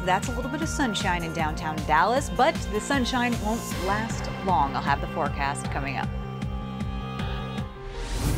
That's a little bit of sunshine in downtown Dallas, but the sunshine won't last long. I'll have the forecast coming up.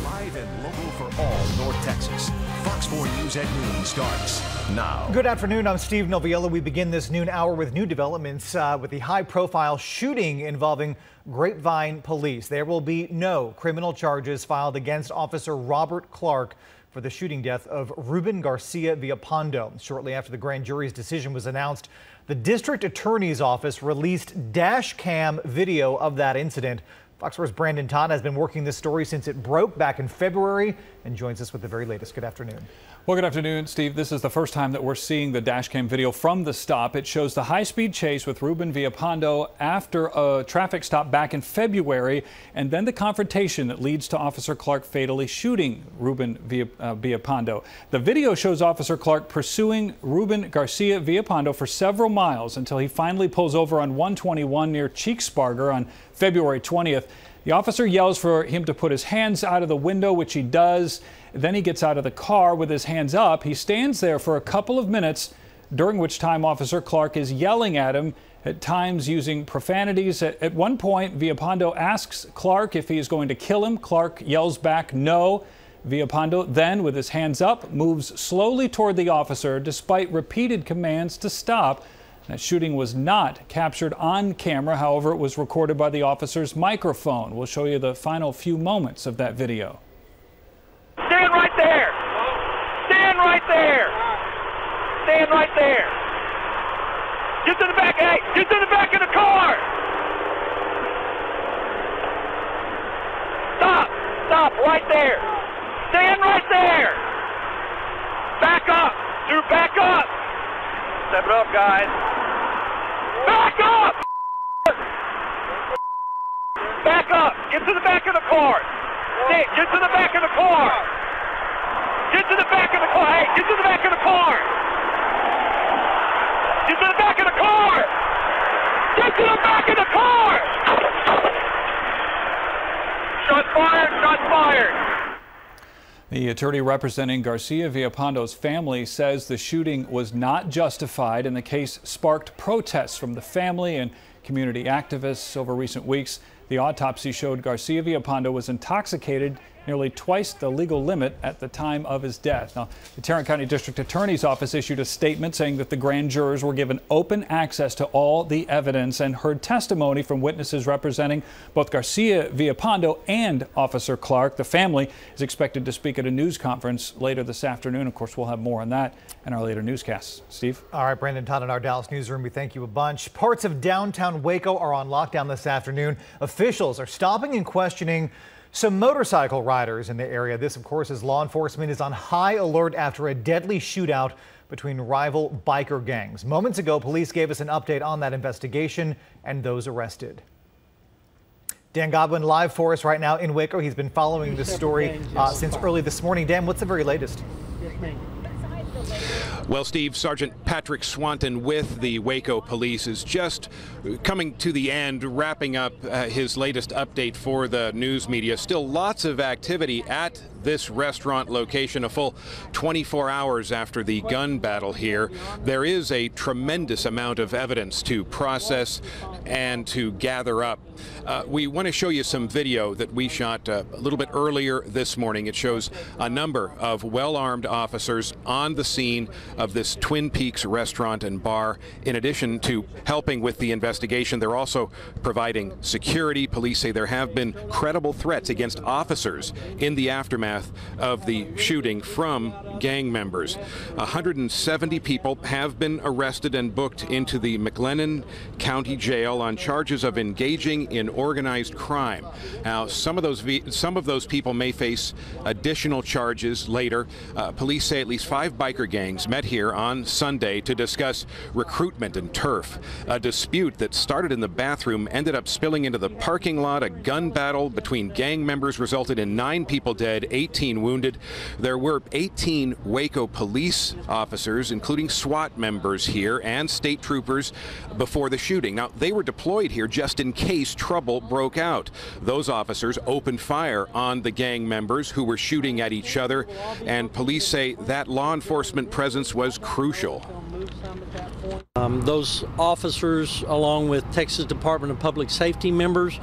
Live and local for all North Texas. Fox 4 News at noon starts now. Good afternoon. I'm Steve Noviello. We begin this noon hour with new developments with the high-profile shooting involving Grapevine police. There will be no criminal charges filed against Officer Robert Clark for the shooting death of Ruben Garcia Villapando. Shortly after the grand jury's decision was announced, the district attorney's office released dash cam video of that incident. Fox 4's Brandon Todd has been working this story since it broke back in February and joins us with the very latest. Good afternoon. Well, good afternoon, Steve. This is the first time that we're seeing the dash cam video from the stop. It shows the high-speed chase with Ruben Villapando after a traffic stop back in February, and then the confrontation that leads to Officer Clark fatally shooting Ruben Villapando. The video shows Officer Clark pursuing Ruben Garcia Villapando for several miles until he finally pulls over on 121 near Cheeksparger on February 20th. The officer yells for him to put his hands out of the window, which he does. Then he gets out of the car with his hands up. He stands there for a couple of minutes, during which time Officer Clark is yelling at him, at times using profanities. At one point, Villapando asks Clark if he is going to kill him. Clark yells back, no. Villapando then, with his hands up, moves slowly toward the officer despite repeated commands to stop. That shooting was not captured on camera. However, it was recorded by the officer's microphone. We'll show you the final few moments of that video. Stand right there. Stand right there. Stand right there. Get to the back. Hey, get to the back of the car. Stop. Stop right there. Stand right there. Back up. Dude, back up. Step it up, guys. Back up! Back up! Get to the back of the car! Get to the back of the car! Get to the back of the car! Hey, get to the back of the car! Get to the back of the car! Get to the back of the car! Shots fired! Shots fired! The attorney representing Garcia Villapando's family says the shooting was not justified, and the case sparked protests from the family and community activists over recent weeks. The autopsy showed Garcia Villapando was intoxicated nearly twice the legal limit at the time of his death. Now, the Tarrant County District Attorney's Office issued a statement saying that the grand jurors were given open access to all the evidence and heard testimony from witnesses representing both Garcia Villapando and Officer Clark. The family is expected to speak at a news conference later this afternoon. Of course, we'll have more on that in our later newscasts. Steve? All right, Brandon Todd in our Dallas newsroom. We thank you a bunch. Parts of downtown Waco are on lockdown this afternoon. Officials are stopping and questioning some motorcycle riders in the area. This, of course, as law enforcement is on high alert after a deadly shootout between rival biker gangs. Moments ago, police gave us an update on that investigation and those arrested. Dan Godwin live for us right now in Waco. He's been following this story since early this morning. Dan, what's the very latest? Well, Steve, Sergeant Patrick Swanton with the Waco Police is just coming to the end, wrapping up his latest update for the news media. Still lots of activity at this restaurant location, a full 24 hours after the gun battle here. There is a tremendous amount of evidence to process and to gather up. We want to show you some video that we shot a little bit earlier this morning. It shows a number of well-armed officers on the scene of this Twin Peaks restaurant and bar. In addition to helping with the investigation, they're also providing security. Police say there have been credible threats against officers in the aftermath of the shooting from gang members. 170 people have been arrested and booked into the McLennan County Jail on charges of engaging in organized crime. Now, some of those people may face additional charges later. Police say at least 5 biker gangs met here on Sunday to discuss recruitment and turf. A dispute that started in the bathroom ended up spilling into the parking lot. A gun battle between gang members resulted in 9 people dead, 18 wounded. There were 18 Waco police officers, including SWAT members here and state troopers, before the shooting. Now, they were deployed here just in case trouble broke out. Those officers opened fire on the gang members who were shooting at each other, and police say that law enforcement presence was crucial. Those officers, along with Texas Department of Public Safety members,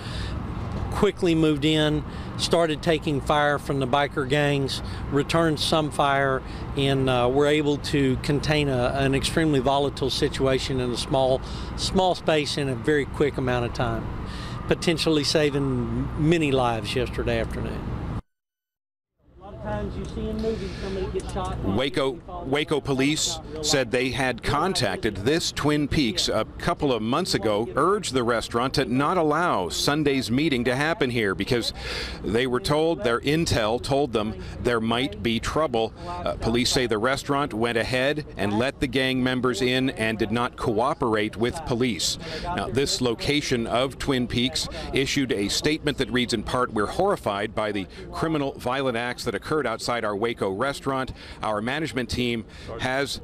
quickly moved in, started taking fire from the biker gangs, returned some fire, and were able to contain an extremely volatile situation in a small space in a very quick amount of time, potentially saving many lives yesterday afternoon. Times you see in movies, somebody gets shot. Waco police said they had contacted this Twin Peaks a couple of months ago, urged the restaurant to not allow Sunday's meeting to happen here because they were told, their intel told them there might be trouble. Police say the restaurant went ahead and let the gang members in and did not cooperate with police. Now, this location of Twin Peaks issued a statement that reads in part, "We're horrified by the criminal violent acts that occurred outside our Waco restaurant. Our management team has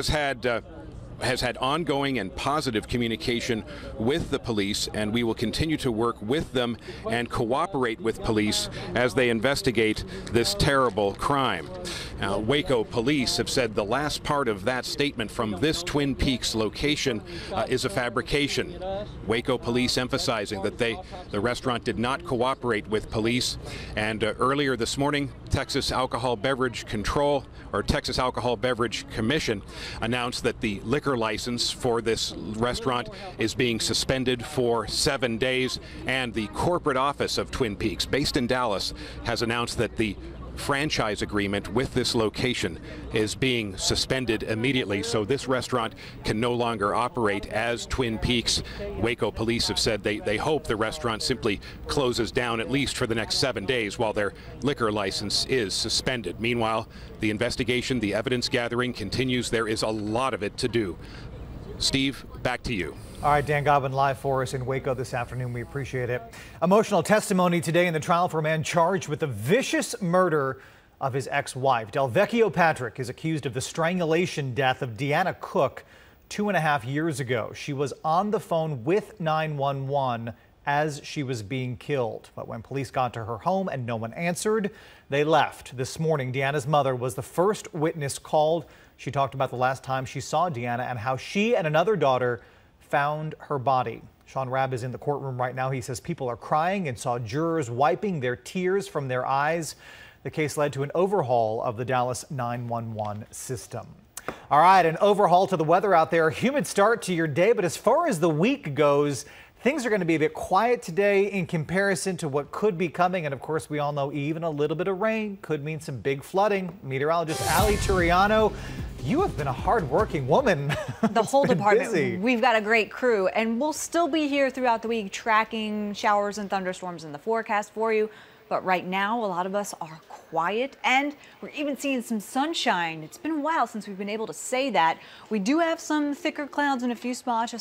had ongoing and positive communication with the police, and we will continue to work with them and cooperate with police as they investigate this terrible crime." Now, Waco police have said the last part of that statement from this Twin Peaks location is a fabrication. Waco police emphasizing that the restaurant did not cooperate with police. And earlier this morning, Texas Alcohol Beverage Commission announced that the liquor license for this restaurant is being suspended for 7 days, and the corporate office of Twin Peaks, based in Dallas, has announced that the franchise agreement with this location is being suspended immediately, so this restaurant can no longer operate as Twin Peaks. Waco police have said they hope the restaurant simply closes down at least for the next 7 days while their liquor license is suspended. Meanwhile, the investigation, the evidence gathering continues. There is a lot of it to do. Steve, back to you. All right, Dan Godwin live for us in Waco this afternoon. We appreciate it. Emotional testimony today in the trial for a man charged with the vicious murder of his ex-wife. Delvecchio Patrick is accused of the strangulation death of Deanna Cook 2.5 years ago. She was on the phone with 911 as she was being killed. But when police got to her home and no one answered, they left. This morning, Deanna's mother was the first witness called. She talked about the last time she saw Deanna and how she and another daughter found her body. Sean Rabb is in the courtroom right now. He says people are crying and saw jurors wiping their tears from their eyes. The case led to an overhaul of the Dallas 911 system. All right, an overhaul to the weather out there. Humid start to your day, but as far as the week goes, things are going to be a bit quiet today in comparison to what could be coming. And of course, we all know even a little bit of rain could mean some big flooding. Meteorologist Ali Turiano, you have been a hard-working woman. The whole department. Busy. We've got a great crew, and we'll still be here throughout the week tracking showers and thunderstorms in the forecast for you. But right now, a lot of us are quiet, and we're even seeing some sunshine. It's been a while since we've been able to say that. We do have some thicker clouds in a few spots,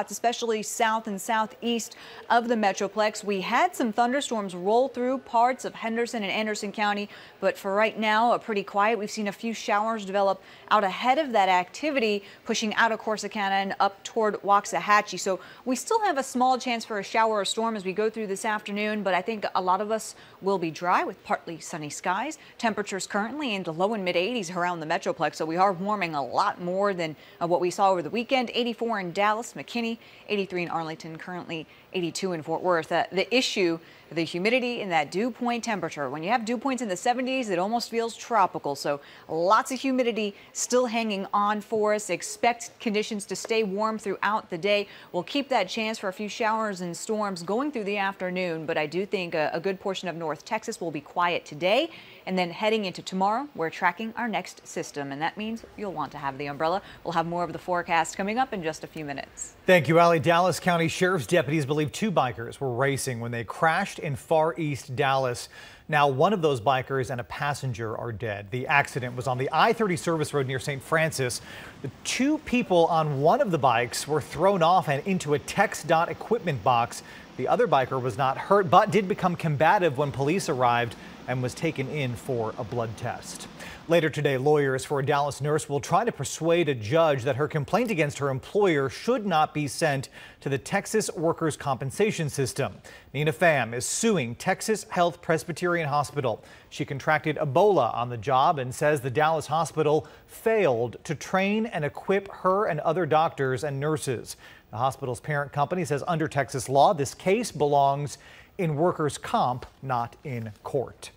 especially south and southeast of the Metroplex. We had some thunderstorms roll through parts of Henderson and Anderson County, but for right now, pretty quiet. We've seen a few showers develop out ahead of that activity, pushing out of Corsicana and up toward Waxahachie. So we still have a small chance for a shower or storm as we go through this afternoon, but I think a lot of us will be dry with partly sunny skies. Temperatures currently in the low and mid 80s around the Metroplex, so we are warming a lot more than what we saw over the weekend. 84 in Dallas, McKinney, 83 in Arlington, currently 82 in Fort Worth. The issue, the humidity and that dew point temperature. When you have dew points in the 70s, it almost feels tropical. So lots of humidity still hanging on for us. Expect conditions to stay warm throughout the day. We'll keep that chance for a few showers and storms going through the afternoon, but I do think a good portion of North Texas will be quiet today. And then heading into tomorrow, we're tracking our next system, and that means you'll want to have the umbrella. We'll have more of the forecast coming up in just a few minutes. Thank you, Ali. Dallas County Sheriff's deputies believe 2 bikers were racing when they crashed in far east Dallas. Now, one of those bikers and a passenger are dead. The accident was on the I-30 service road near St. Francis. The 2 people on one of the bikes were thrown off and into a TxDOT equipment box. The other biker was not hurt, but did become combative when police arrived and was taken in for a blood test. Later today, lawyers for a Dallas nurse will try to persuade a judge that her complaint against her employer should not be sent to the Texas Workers' Compensation System. Nina Pham is suing Texas Health Presbyterian Hospital. She contracted Ebola on the job and says the Dallas hospital failed to train and equip her and other doctors and nurses. The hospital's parent company says under Texas law, this case belongs in workers' comp, not in court.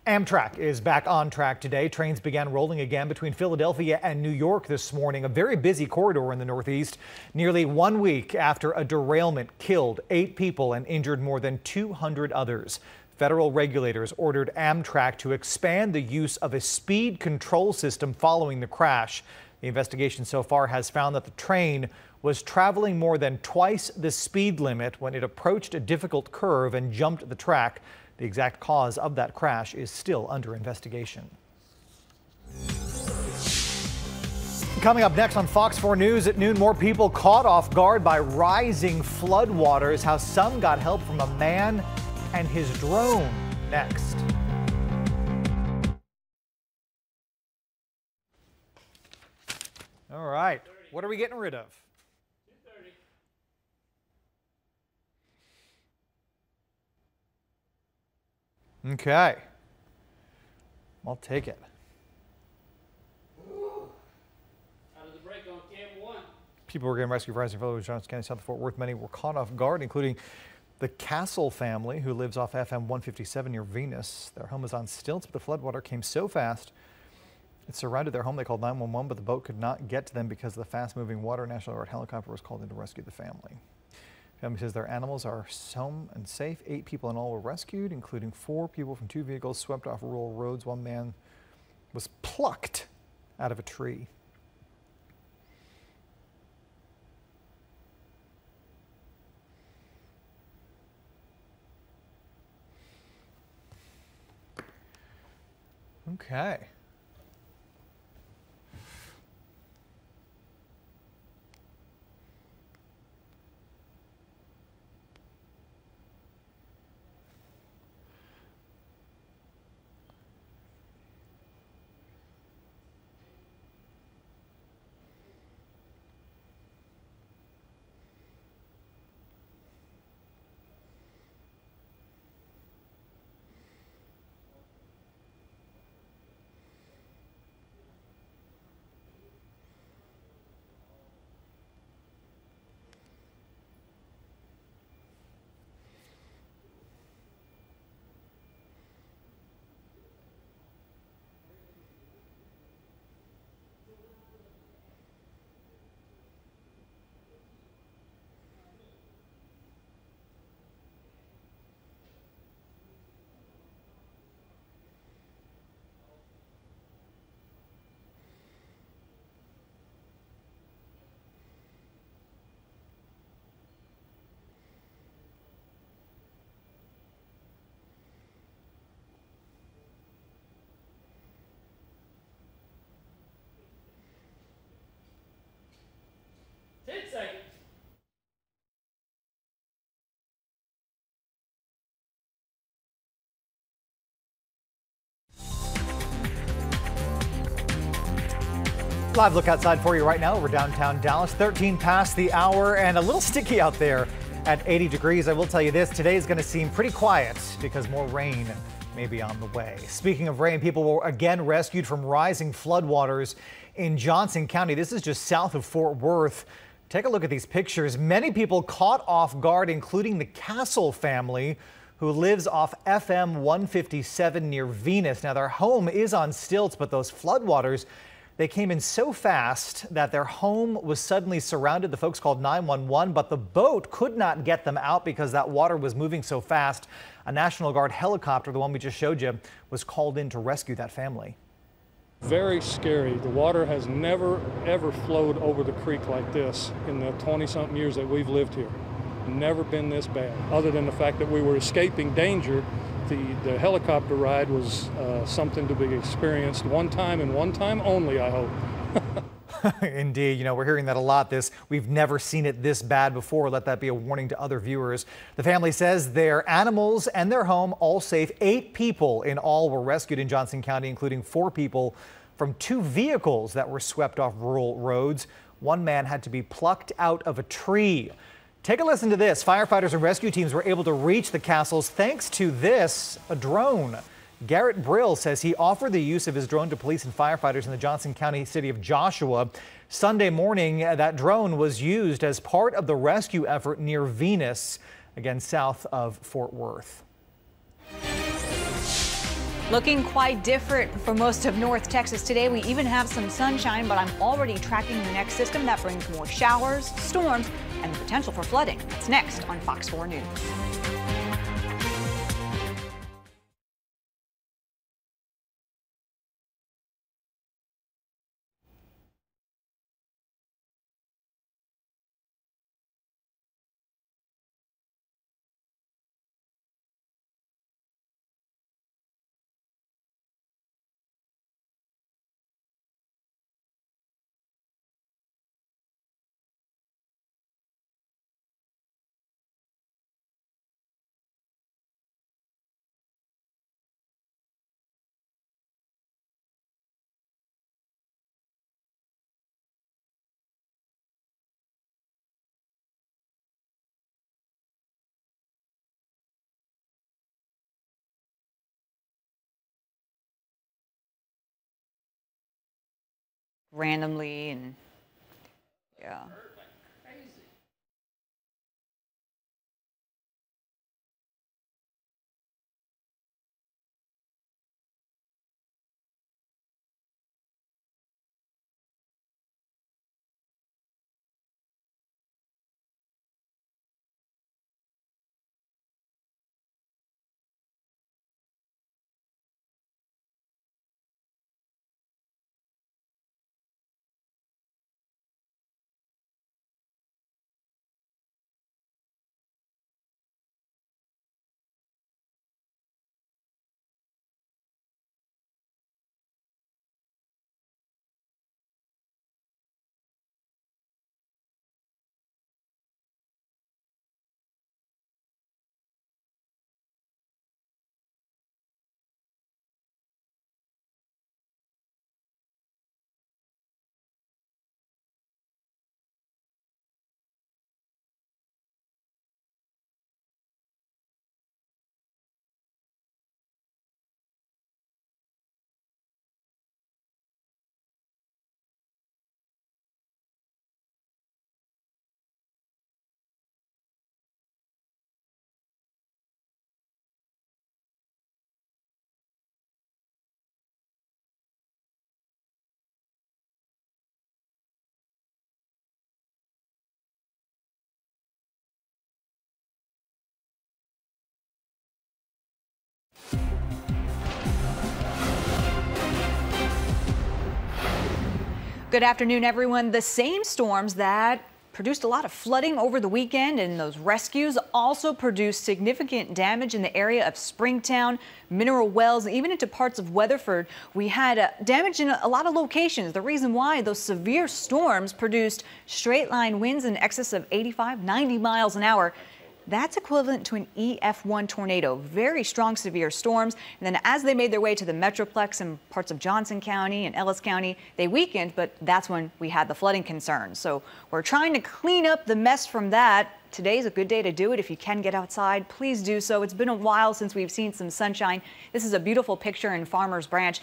Amtrak is back on track today. Trains began rolling again between Philadelphia and New York this morning, a very busy corridor in the Northeast, nearly 1 week after a derailment killed 8 people and injured more than 200 others. Federal regulators ordered Amtrak to expand the use of a speed control system following the crash. The investigation so far has found that the train was traveling more than twice the speed limit when it approached a difficult curve and jumped the track. The exact cause of that crash is still under investigation. Coming up next on Fox 4 News at noon, more people caught off guard by rising floodwaters, how some got help from a man and his drone. Next. All right, what are we getting rid of? Okay, I'll take it. Out of the break on Cam 1. People were getting rescued from rising floodwaters, Johnson County, south of Fort Worth. Many were caught off guard, including the Castle family, who lives off FM 157 near Venus. Their home is on stilts, but the floodwater came so fast it surrounded their home. They called 911, but the boat could not get to them because of the fast-moving water. National Guard helicopter was called in to rescue the family. Family says their animals are home and safe. 8 people in all were rescued, including 4 people from 2 vehicles swept off rural roads. 1 man was plucked out of a tree. Okay. Live look outside for you right now over downtown Dallas. 13 past the hour and a little sticky out there at 80 degrees. I will tell you this, today is going to seem pretty quiet because more rain may be on the way. Speaking of rain, people were again rescued from rising floodwaters in Johnson County. This is just south of Fort Worth. Take a look at these pictures. Many people caught off guard, including the Castle family, who lives off FM 157 near Venus. Now, their home is on stilts, but those floodwaters, they came in so fast that their home was suddenly surrounded. The folks called 911, but the boat could not get them out because that water was moving so fast. A National Guard helicopter, the one we just showed you, was called in to rescue that family. Very scary. The water has never, ever flowed over the creek like this in the 20-something years that we've lived here. Never been this bad, other than the fact that we were escaping danger. The helicopter ride was something to be experienced one time and one time only, I hope. Indeed. You know, we're hearing that a lot. We've never seen it this bad before. Let that be a warning to other viewers. The family says their animals and their home all safe. 8 people in all were rescued in Johnson County, including 4 people from 2 vehicles that were swept off rural roads. One man had to be plucked out of a tree. Take a listen to this. Firefighters and rescue teams were able to reach the castles thanks to a drone. Garrett Brill says he offered the use of his drone to police and firefighters in the Johnson County city of Joshua. Sunday morning, that drone was used as part of the rescue effort near Venus, again south of Fort Worth. Looking quite different for most of North Texas today. We even have some sunshine, but I'm already tracking the next system that brings more showers, storms, and the potential for flooding. It's next on Fox 4 News. Randomly and yeah. Good afternoon, everyone. The same storms that produced a lot of flooding over the weekend and those rescues also produced significant damage in the area of Springtown, Mineral Wells, even into parts of Weatherford. We had damage in a lot of locations. The reason why those severe storms produced straight line winds in excess of 85, 90 miles an hour. That's equivalent to an EF1 tornado. Very strong, severe storms. And then as they made their way to the Metroplex and parts of Johnson County and Ellis County, they weakened, but that's when we had the flooding concerns. So we're trying to clean up the mess from that. Today's a good day to do it. If you can get outside, please do so. It's been a while since we've seen some sunshine. This is a beautiful picture in Farmers Branch.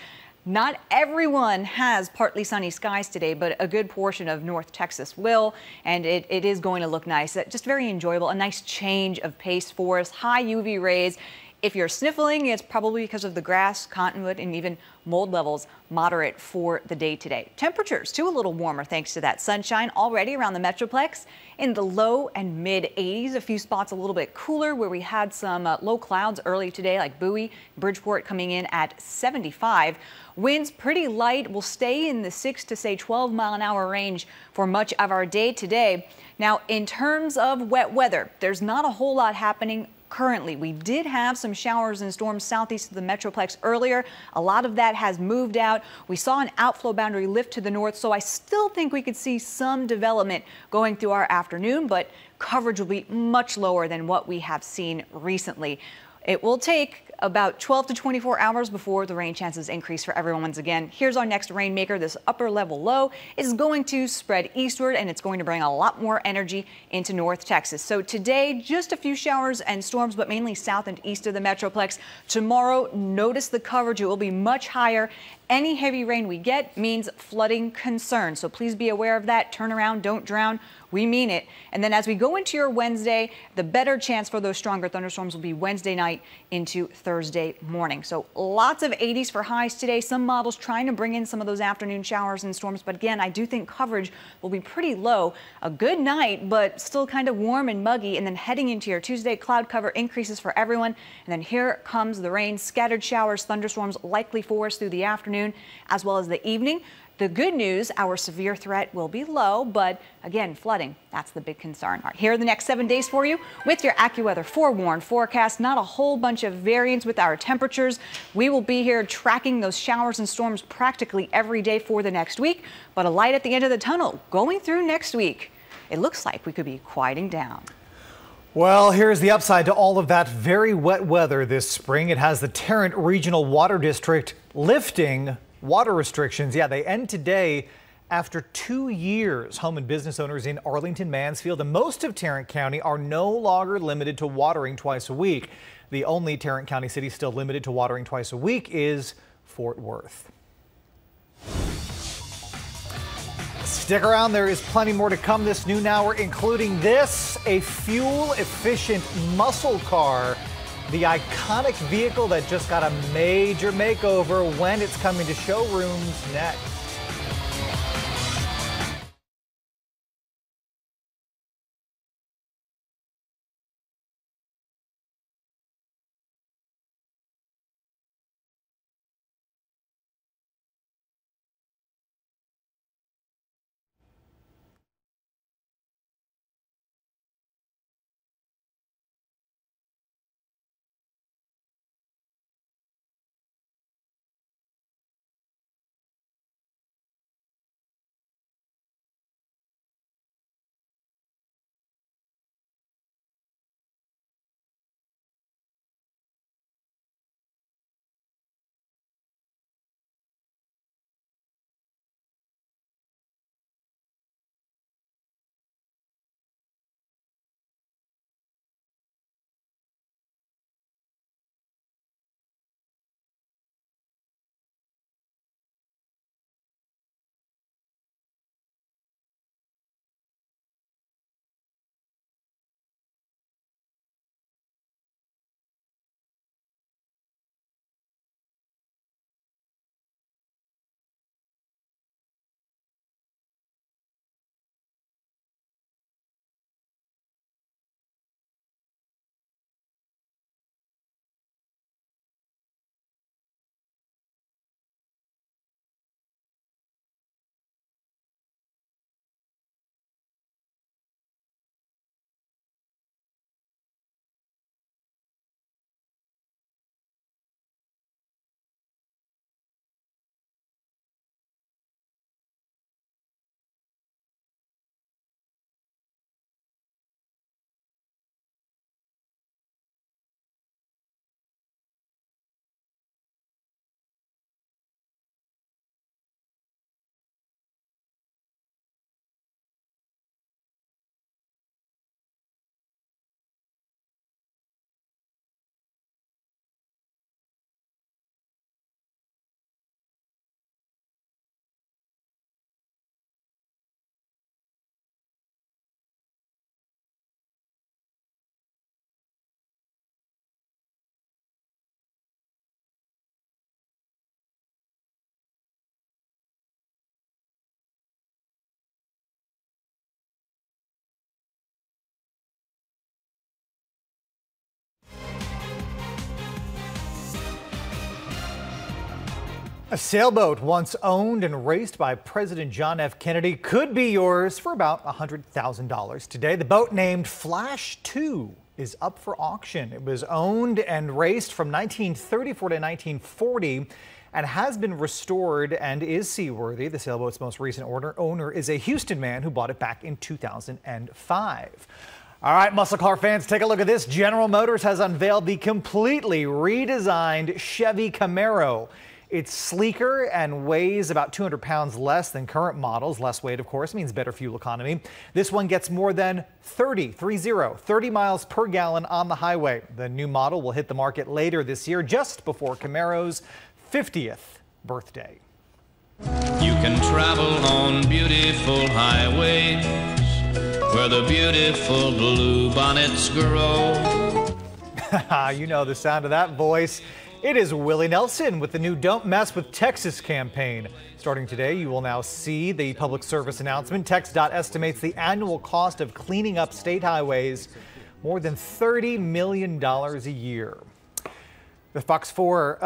Not everyone has partly sunny skies today, but a good portion of North Texas will, and it is going to look nice. Just very enjoyable, a nice change of pace for us. High UV rays. If you're sniffling, it's probably because of the grass, cottonwood, and even mold levels moderate for the day today. Temperatures too a little warmer thanks to that sunshine already around the Metroplex in the low and mid 80s. A few spots a little bit cooler where we had some low clouds early today, like Bowie, Bridgeport coming in at 75. Winds pretty light, will stay in the 6 to say 12 mile an hour range for much of our day today. Now, in terms of wet weather, there's not a whole lot happening currently. We did have some showers and storms southeast of the Metroplex earlier. A lot of that has moved out. We saw an outflow boundary lift to the north, so I still think we could see some development going through our afternoon, but coverage will be much lower than what we have seen recently. It will take about 12 to 24 hours before the rain chances increase for everyone once again. Here's our next rainmaker. This upper level low is going to spread eastward, and it's going to bring a lot more energy into North Texas. So today, just a few showers and storms, but mainly south and east of the Metroplex. Tomorrow, notice the coverage. It will be much higher. Any heavy rain we get means flooding concern. So please be aware of that. Turn around, don't drown. We mean it. And then as we go into your Wednesday, the better chance for those stronger thunderstorms will be Wednesday night into Thursday morning. So lots of 80s for highs today. Some models trying to bring in some of those afternoon showers and storms. But again, I do think coverage will be pretty low. A good night, but still kind of warm and muggy. And then heading into your Tuesday, cloud cover increases for everyone. And then here comes the rain. Scattered showers, thunderstorms likely for us through the afternoon as well as the evening. The good news, our severe threat will be low, but again, flooding, that's the big concern. All right, here are the next 7 days for you with your AccuWeather forewarned forecast. Not a whole bunch of variance with our temperatures. We will be here tracking those showers and storms practically every day for the next week, but a light at the end of the tunnel going through next week. It looks like we could be quieting down. Well, here's the upside to all of that very wet weather this spring. It has the Tarrant Regional Water District lifting water restrictions. Yeah, they end today after 2 years. Home and business owners in Arlington, Mansfield, and most of Tarrant County are no longer limited to watering twice a week. The only Tarrant County city still limited to watering twice a week is Fort Worth. Stick around, there is plenty more to come this noon hour, including this, a fuel-efficient muscle car. The iconic vehicle that just got a major makeover when it's coming to showrooms next. A sailboat once owned and raced by President John F. Kennedy could be yours for about $100,000 today. The boat named Flash 2 is up for auction. It was owned and raced from 1934 to 1940 and has been restored and is seaworthy. The sailboat's most recent owner is a Houston man who bought it back in 2005. All right, muscle car fans, take a look at this. General Motors has unveiled the completely redesigned Chevy Camaro. It's sleeker and weighs about 200 pounds less than current models. Less weight, of course, means better fuel economy. This one gets more than 30 miles per gallon on the highway. The new model will hit the market later this year, just before Camaro's 50th birthday. You can travel on beautiful highways where the beautiful bluebonnets grow. You know the sound of that voice. It is Willie Nelson with the new Don't Mess with Texas campaign. Starting today, you will now see the public service announcement. TxDOT estimates the annual cost of cleaning up state highways more than $30 million a year. The Fox 4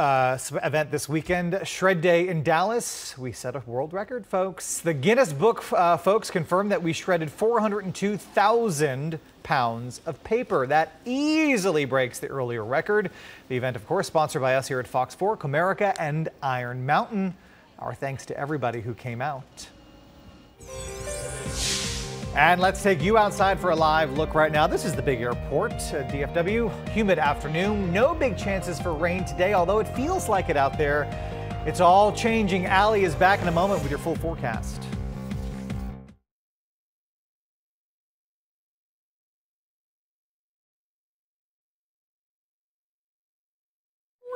event this weekend, Shred Day in Dallas. We set a world record, folks. The Guinness Book folks confirmed that we shredded 402,000 pounds of paper. That easily breaks the earlier record. The event, of course, sponsored by us here at Fox 4, Comerica, and Iron Mountain. Our thanks to everybody who came out. And let's take you outside for a live look right now. This is the big airport, DFW. Humid afternoon. No big chances for rain today, although it feels like it out there. It's all changing. Allie is back in a moment with your full forecast.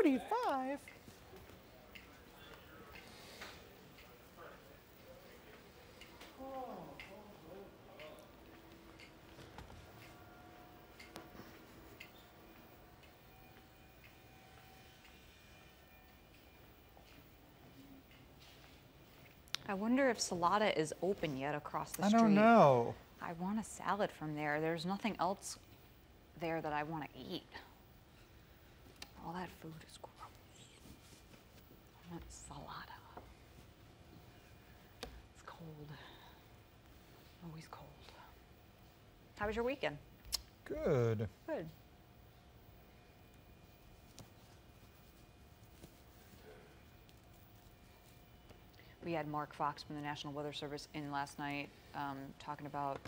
45. I wonder if Salada is open yet across the street. I don't know. I want a salad from there. There's nothing else there that I want to eat. All that food is gross. I want Salada. It's cold. Always cold. How was your weekend? Good. Good. We had Mark Fox from the National Weather Service in last night talking about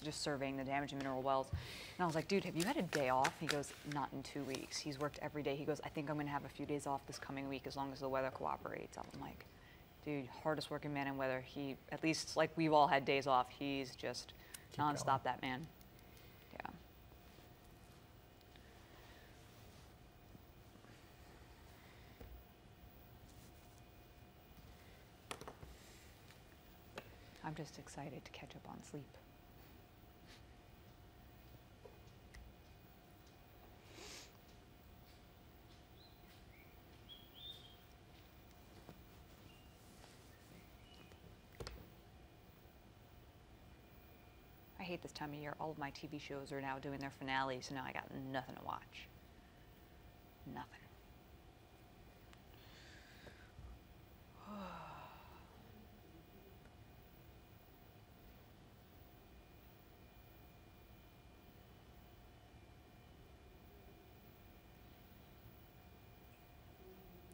just surveying the damage in mineral wells. And I was like, dude, have you had a day off? He goes, not in 2 weeks. He's worked every day. He goes, I think I'm going to have a few days off this coming week as long as the weather cooperates. I'm like, dude, hardest working man in weather. He, at least like we've all had days off, he's just nonstop, that man. Yeah. I'm just excited to catch up on sleep. I hate this time of year. All of my TV shows are now doing their finales, so now I got nothing to watch. Nothing.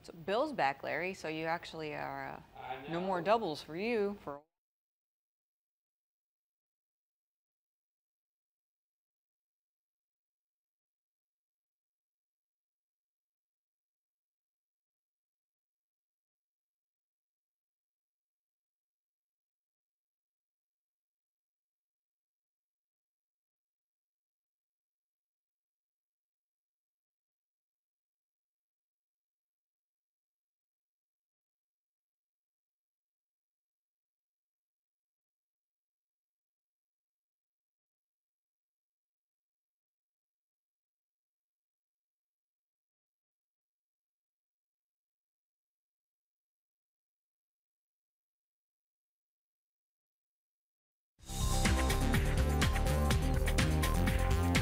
So Bill's back, Larry, so you actually are no more doubles for you.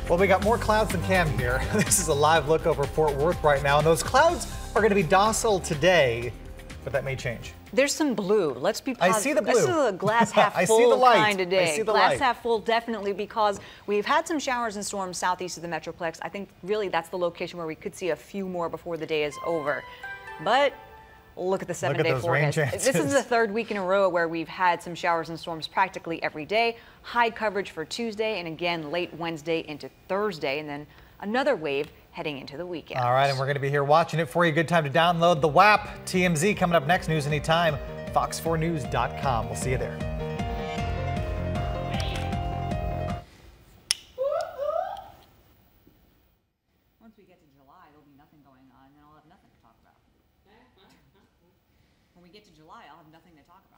Well, we got more clouds than Cam here. This is a live look over Fort Worth right now, and those clouds are going to be docile today, but that may change. There's some blue. Let's be positive. I see the blue. This is a glass half I full see the light. kind of day. I see the Glass light. half full, definitely, because we've had some showers and storms southeast of the Metroplex. I think really that's the location where we could see a few more before the day is over. But look at the 7-day forecast. This is the third week in a row where we've had some showers and storms practically every day. High coverage for Tuesday and again late Wednesday into Thursday, and then another wave heading into the weekend. All right, and we're going to be here watching it for you. Good time to download the WAP. TMZ coming up next. News anytime. Fox4News.com. We'll see you there. Once we get to July, there'll be nothing going on, and I'll have nothing to talk about. When we get to July, I'll have nothing to talk about.